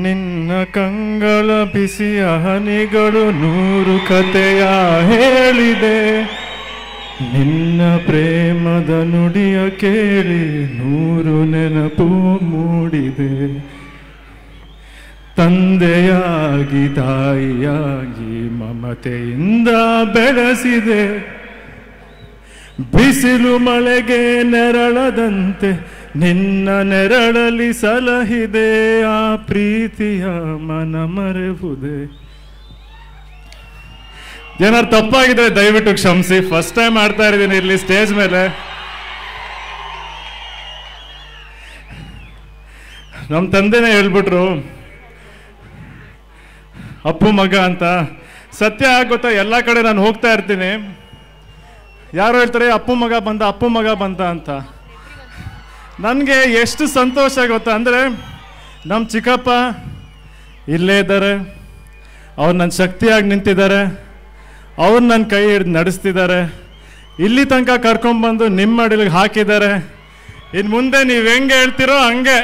ನಿನ್ನ ಕಂಗಳ ಬಿಸಿಯ ಹನಿಗಳು 100 ಕಥೆಯ ಹೇಳಿದೆ. ನಿನ್ನ ಪ್ರೇಮದ ನುಡಿಯ ಕೇಳಿ 100 ನೆನಪು ಮೂಡಿದೆ. ತಂದೆಯಾಗಿ ತಾಯಿಯಾಗಿ ಮಮತೆಯಿಂದ ಬೆಳೆಸಿದೆ. ಬಿಸಿಲು ಮಳೆಗೆ ನೆರಳದಂತೆ ನಿನ್ನ ನೆರಳಲ್ಲಿ ಸಲಹಿದೆ. ಆ ಪ್ರೀತಿಯ ಮನ ಮರೆವುದೇ. ಏನಾರು ತಪ್ಪಾಗಿದ್ರೆ ದಯವಿಟ್ಟು ಕ್ಷಮಿಸಿ. ಫಸ್ಟ್ ಟೈಮ್ ಮಾಡ್ತಾ ಇದ್ದೀನಿ ಇಲ್ಲಿ ಸ್ಟೇಜ್ ಮೇಲೆ. ನಮ್ಮ ತಂದೆನೇ ಹೇಳ್ಬಿಟ್ರು ಅಪ್ಪು ಮಗ ಅಂತ. ಸತ್ಯ ಆಗುತ್ತಾ, ಎಲ್ಲ ಕಡೆ ನಾನು ಹೋಗ್ತಾ ಇರ್ತೀನಿ, ಯಾರು ಹೇಳ್ತಾರೆ ಅಪ್ಪು ಮಗ ಬಂದ ಅಪ್ಪು ಮಗ ಬಂದ ಅಂತ. ನನಗೆ ಎಷ್ಟು ಸಂತೋಷ ಆಗುತ್ತಾ ಅಂದರೆ, ನಮ್ಮ ಚಿಕ್ಕಪ್ಪ ಇಲ್ಲೇ ಇದ್ದಾರೆ, ಅವ್ರು ನನ್ನ ಶಕ್ತಿಯಾಗಿ ನಿಂತಿದ್ದಾರೆ, ಅವ್ರು ನನ್ನ ಕೈ ಹಿಡಿದು ನಡೆಸ್ತಿದ್ದಾರೆ, ಇಲ್ಲಿ ತನಕ ಕರ್ಕೊಂಡ್ಬಂದು ನಿಮ್ಮ ಅಡಿಲಿಗೆ ಹಾಕಿದ್ದಾರೆ. ಇನ್ನು ಮುಂದೆ ನೀವು ಹೆಂಗೆ ಹೇಳ್ತಿರೋ ಹಂಗೆ